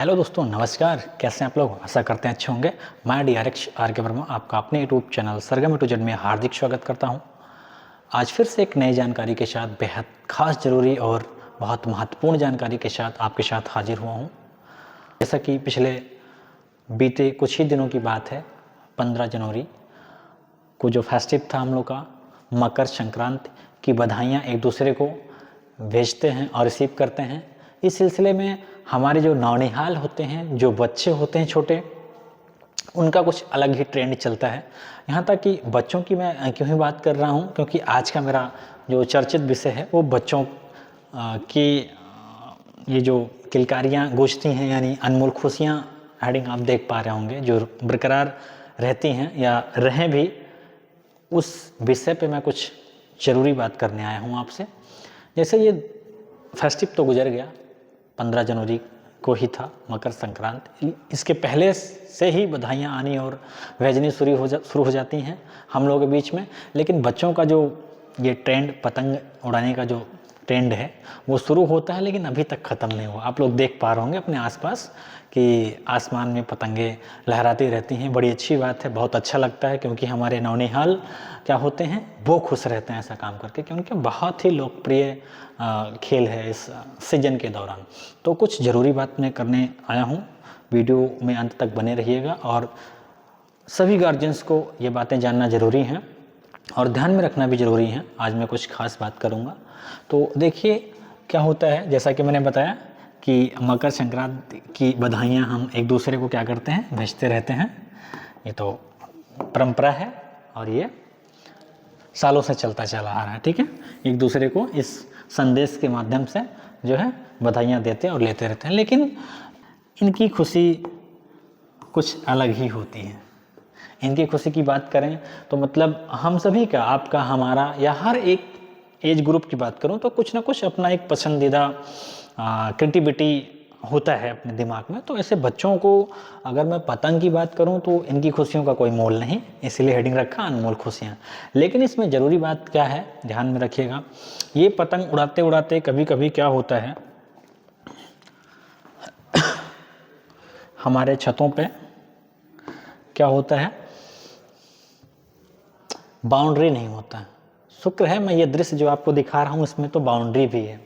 Hello दोस्तों, नमस्कार। कैसे हैं आप लोग? आशा करते हैं अच्छे होंगे। मैं DRX RK वर्मा आपका अपने YouTube channel Sargam A to Z में हार्दिक स्वागत करता हूं। आज फिर से एक नई जानकारी के साथ, बेहद खास, ज़रूरी और बहुत महत्वपूर्ण जानकारी के साथ आपके साथ हाजिर हुआ हूं। जैसा कि पिछले बीते कुछ ही दिनों की बात है, 15 जनवरी को जो फेस्टिव था हम लोग का, मकर संक्रांति की बधाइयाँ एक दूसरे को भेजते हैं और रिसीव करते हैं। इस सिलसिले में हमारे जो नौनिहाल होते हैं, जो बच्चे होते हैं छोटे, उनका कुछ अलग ही ट्रेंड चलता है। यहाँ तक कि बच्चों की मैं क्यों ही बात कर रहा हूँ, क्योंकि आज का मेरा जो चर्चित विषय है वो बच्चों की ये जो किलकारियाँ गूंजती हैं, यानी अनमोल खुशियाँ हेडिंग आप देख पा रहे होंगे, जो बरकरार रहती हैं या रहें भी, उस विषय पे मैं कुछ ज़रूरी बात करने आया हूँ आपसे। जैसे ये फेस्टिव तो गुजर गया, 15 जनवरी को ही था मकर संक्रांति। इसके पहले से ही बधाइयाँ आनी और भेजनी शुरू हो जाती हैं हम लोगों के बीच में। लेकिन बच्चों का जो ये ट्रेंड, पतंग उड़ाने का जो ट्रेंड है, वो शुरू होता है लेकिन अभी तक ख़त्म नहीं हुआ। आप लोग देख पा रहे होंगे अपने आसपास कि आसमान में पतंगे लहराती रहती हैं। बड़ी अच्छी बात है, बहुत अच्छा लगता है, क्योंकि हमारे नौनिहाल क्या होते हैं, वो खुश रहते हैं ऐसा काम करके, क्योंकि बहुत ही लोकप्रिय खेल है इस सीजन के दौरान। तो कुछ ज़रूरी बात मैं करने आया हूँ, वीडियो में अंत तक बने रहिएगा। और सभी गार्जियंस को ये बातें जानना ज़रूरी हैं और ध्यान में रखना भी ज़रूरी है। आज मैं कुछ खास बात करूँगा। तो देखिए क्या होता है, जैसा कि मैंने बताया कि मकर संक्रांति की बधाइयाँ हम एक दूसरे को क्या करते हैं, भेजते रहते हैं। ये तो परंपरा है और ये सालों से चलता चला आ रहा है, ठीक है। एक दूसरे को इस संदेश के माध्यम से जो है बधाइयाँ देते और लेते रहते हैं। लेकिन इनकी खुशी कुछ अलग ही होती है। इनकी खुशी की बात करें तो मतलब हम सभी का, आपका, हमारा, या हर एक एज ग्रुप की बात करूं तो कुछ ना कुछ अपना एक पसंदीदा क्रिएटिविटी होता है अपने दिमाग में। तो ऐसे बच्चों को अगर मैं पतंग की बात करूं तो इनकी खुशियों का कोई मोल नहीं, इसीलिए हेडिंग रखा अनमोल खुशियां। लेकिन इसमें ज़रूरी बात क्या है, ध्यान में रखिएगा। ये पतंग उड़ाते उड़ाते कभी कभी क्या होता है, हमारे छतों पे क्या होता है, बाउंड्री नहीं होता है। शुक्र है मैं ये दृश्य जो आपको दिखा रहा हूँ इसमें तो बाउंड्री भी है।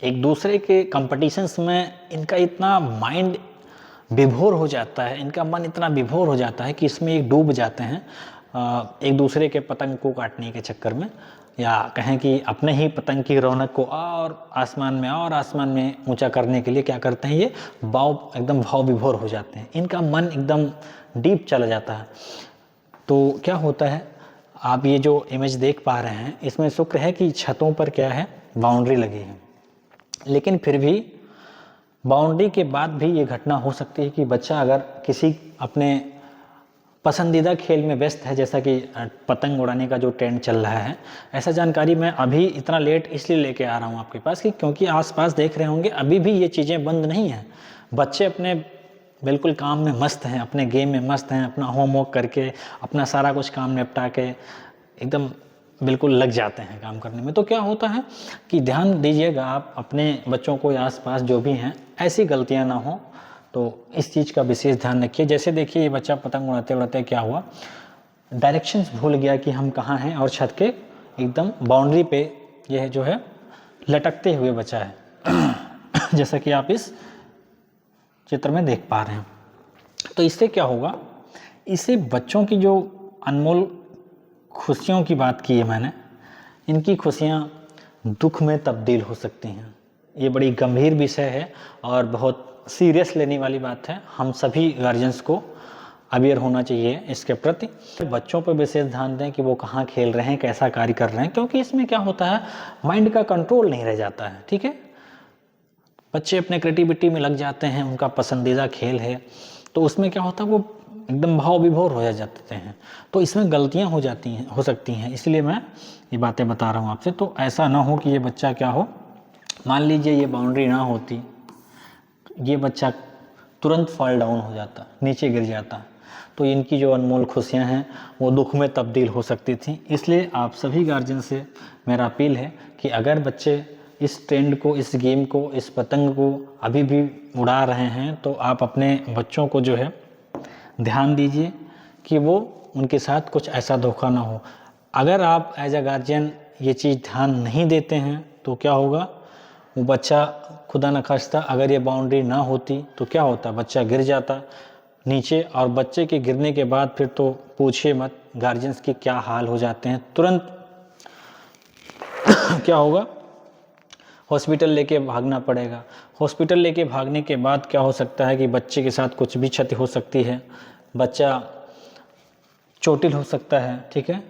एक दूसरे के कंपटीशंस में इनका इतना माइंड विभोर हो जाता है, इनका मन इतना विभोर हो जाता है कि इसमें एक डूब जाते हैं एक दूसरे के पतंग को काटने के चक्कर में, या कहें कि अपने ही पतंग की रौनक को और आसमान में ऊंचा करने के लिए क्या करते हैं, ये एकदम भाव विभोर हो जाते हैं। इनका मन एकदम डीप चला जाता है। तो क्या होता है, आप ये जो इमेज देख पा रहे हैं, इसमें शुक्र है कि छतों पर क्या है, बाउंड्री लगी है। लेकिन फिर भी बाउंड्री के बाद भी ये घटना हो सकती है कि बच्चा अगर किसी अपने पसंदीदा खेल में व्यस्त है, जैसा कि पतंग उड़ाने का जो ट्रेंड चल रहा है, ऐसा जानकारी मैं अभी इतना लेट इसलिए लेके आ रहा हूँ आपके पास कि क्योंकि आसपास देख रहे होंगे अभी भी ये चीज़ें बंद नहीं हैं। बच्चे अपने बिल्कुल काम में मस्त हैं, अपने गेम में मस्त हैं, अपना होमवर्क करके, अपना सारा कुछ काम निपटा के एकदम बिल्कुल लग जाते हैं काम करने में। तो क्या होता है कि ध्यान दीजिएगा आप अपने बच्चों को या आसपास जो भी हैं, ऐसी गलतियां ना हो, तो इस चीज़ का विशेष ध्यान रखिए। जैसे देखिए ये बच्चा पतंग उड़ाते उड़ाते क्या हुआ, डायरेक्शंस भूल गया कि हम कहाँ हैं, और छत के एकदम बाउंड्री पे यह जो है लटकते हुए बचा है जैसा कि आप इस चित्र में देख पा रहे हैं। तो इससे क्या होगा, इससे बच्चों की जो अनमोल खुशियों की बात की है मैंने, इनकी खुशियाँ दुख में तब्दील हो सकती हैं। ये बड़ी गंभीर विषय है और बहुत सीरियस लेने वाली बात है। हम सभी गार्जियंस को अवेयर होना चाहिए इसके प्रति। बच्चों पर विशेष ध्यान दें कि वो कहाँ खेल रहे हैं, कैसा कार्य कर रहे हैं, क्योंकि इसमें क्या होता है, माइंड का कंट्रोल नहीं रह जाता है, ठीक है। बच्चे अपने क्रिएटिविटी में लग जाते हैं, उनका पसंदीदा खेल है, तो उसमें क्या होता है, वो एकदम भाव विभोर हो जाते हैं। तो इसमें गलतियां हो सकती हैं, इसलिए मैं ये बातें बता रहा हूँ आपसे। तो ऐसा ना हो कि ये बच्चा क्या हो, मान लीजिए ये बाउंड्री ना होती, ये बच्चा तुरंत फॉल डाउन हो जाता, नीचे गिर जाता, तो इनकी जो अनमोल खुशियाँ हैं वो दुख में तब्दील हो सकती थी। इसलिए आप सभी गार्जियन से मेरा अपील है कि अगर बच्चे इस ट्रेंड को, इस गेम को, इस पतंग को अभी भी उड़ा रहे हैं, तो आप अपने बच्चों को जो है ध्यान दीजिए कि वो उनके साथ कुछ ऐसा धोखा ना हो। अगर आप एज अ गार्जियन ये चीज़ ध्यान नहीं देते हैं तो क्या होगा, वो बच्चा खुदा न खास्ता अगर ये बाउंड्री ना होती तो क्या होता, बच्चा गिर जाता नीचे, और बच्चे के गिरने के बाद फिर तो पूछिए मत गार्जियंस के क्या हाल हो जाते हैं। तुरंत क्या होगा, हॉस्पिटल लेके भागना पड़ेगा। हॉस्पिटल लेके भागने के बाद क्या हो सकता है कि बच्चे के साथ कुछ भी क्षति हो सकती है, बच्चा चोटिल हो सकता है, ठीक है,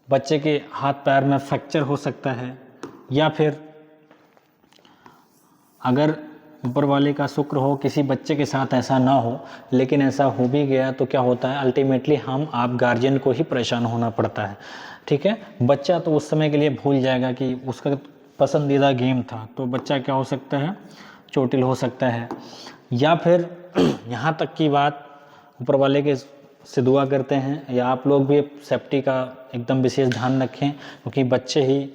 बच्चे के हाथ पैर में फ्रैक्चर हो सकता है, या फिर अगर ऊपर वाले का शुक्र हो किसी बच्चे के साथ ऐसा ना हो, लेकिन ऐसा हो भी गया तो क्या होता है, अल्टीमेटली हम आप गार्जियन को ही परेशान होना पड़ता है, ठीक है। बच्चा तो उस समय के लिए भूल जाएगा कि उसका पसंदीदा गेम था, तो बच्चा क्या हो सकता है, चोटिल हो सकता है। या फिर यहाँ तक की बात ऊपर वाले के से दुआ करते हैं, या आप लोग भी सेफ्टी का एकदम विशेष ध्यान रखें, क्योंकि बच्चे ही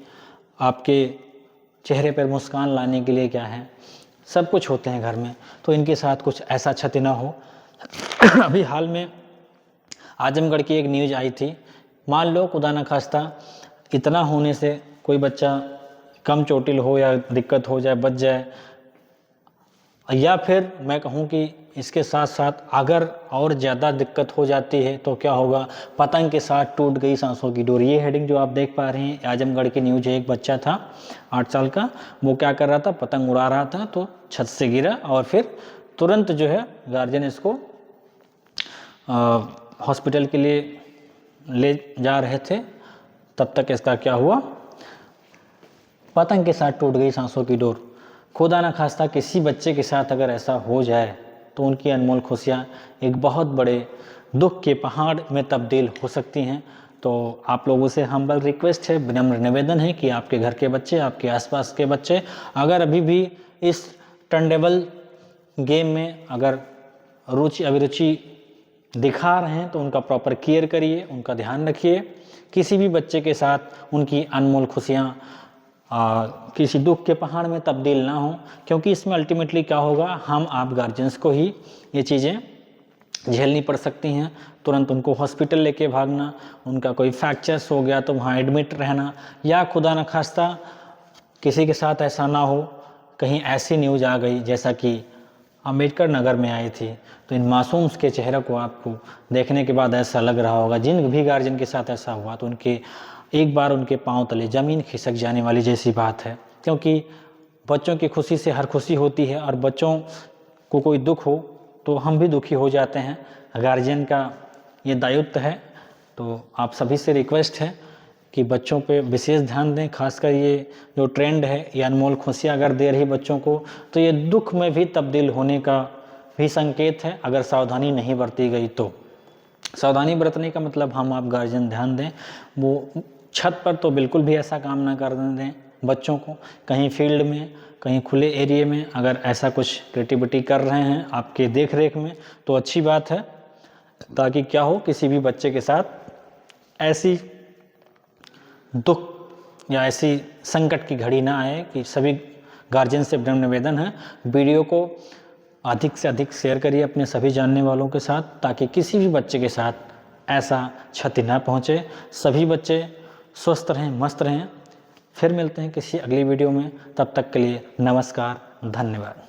आपके चेहरे पर मुस्कान लाने के लिए क्या है, सब कुछ होते हैं घर में, तो इनके साथ कुछ ऐसा क्षति ना हो। अभी हाल में आजमगढ़ की एक न्यूज़ आई थी, मान लो खुदा न खास्ता इतना होने से कोई बच्चा कम चोटिल हो या दिक्कत हो जाए, बच जाए, या फिर मैं कहूँ कि इसके साथ साथ अगर और ज़्यादा दिक्कत हो जाती है तो क्या होगा, पतंग के साथ टूट गई सांसों की डोर। ये हेडिंग जो आप देख पा रहे हैं आजमगढ़ की न्यूज है, एक बच्चा था 8 साल का, वो क्या कर रहा था, पतंग उड़ा रहा था तो छत से गिरा, और फिर तुरंत जो है गार्जियन इसको हॉस्पिटल के लिए ले जा रहे थे, तब तक इसका क्या हुआ, पतंग के साथ टूट गई सांसों की डोर। खुदा न खास्ता किसी बच्चे के साथ अगर ऐसा हो जाए तो उनकी अनमोल खुशियाँ एक बहुत बड़े दुख के पहाड़ में तब्दील हो सकती हैं। तो आप लोगों से हम्बल रिक्वेस्ट है, विनम्र निवेदन है कि आपके घर के बच्चे, आपके आसपास के बच्चे अगर अभी भी इस टर्नेबल गेम में अगर रुचि अभिरुचि दिखा रहे हैं तो उनका प्रॉपर केयर करिए, उनका ध्यान रखिए। किसी भी बच्चे के साथ उनकी अनमोल खुशियाँ किसी दुख के पहाड़ में तब्दील ना हो, क्योंकि इसमें अल्टीमेटली क्या होगा, हम आप गार्जियंस को ही ये चीज़ें झेलनी पड़ सकती हैं। तुरंत उनको हॉस्पिटल लेके भागना, उनका कोई फ्रैक्चर्स हो गया तो वहाँ एडमिट रहना, या खुदा न खास्ता किसी के साथ ऐसा ना हो, कहीं ऐसी न्यूज़ आ गई जैसा कि अम्बेडकर नगर में आई थी, तो इन मासूम्स के चेहरे को आपको देखने के बाद ऐसा लग रहा होगा, जिन भी गार्जियन के साथ ऐसा हुआ तो उनके एक बार उनके पांव तले ज़मीन खिसक जाने वाली जैसी बात है। क्योंकि बच्चों की खुशी से हर खुशी होती है, और बच्चों को कोई दुख हो तो हम भी दुखी हो जाते हैं, गार्जियन का ये दायित्व है। तो आप सभी से रिक्वेस्ट है कि बच्चों पे विशेष ध्यान दें, खासकर ये जो ट्रेंड है, ये अनमोल खुशियाँ अगर दे रही बच्चों को तो ये दुख में भी तब्दील होने का भी संकेत है, अगर सावधानी नहीं बरती गई तो। सावधानी बरतने का मतलब हम आप गार्जियन ध्यान दें, वो छत पर तो बिल्कुल भी ऐसा काम ना करने दें बच्चों को, कहीं फील्ड में, कहीं खुले एरिया में अगर ऐसा कुछ क्रिएटिविटी कर रहे हैं आपके देख रेख में तो अच्छी बात है, ताकि क्या हो, किसी भी बच्चे के साथ ऐसी दुख या ऐसी संकट की घड़ी ना आए। कि सभी गार्जियन से विनम्र निवेदन है, वीडियो को अधिक से अधिक शेयर करिए अपने सभी जानने वालों के साथ, ताकि किसी भी बच्चे के साथ ऐसा क्षति ना पहुँचे, सभी बच्चे स्वस्थ रहें, मस्त रहें। फिर मिलते हैं किसी अगली वीडियो में, तब तक के लिए नमस्कार, धन्यवाद।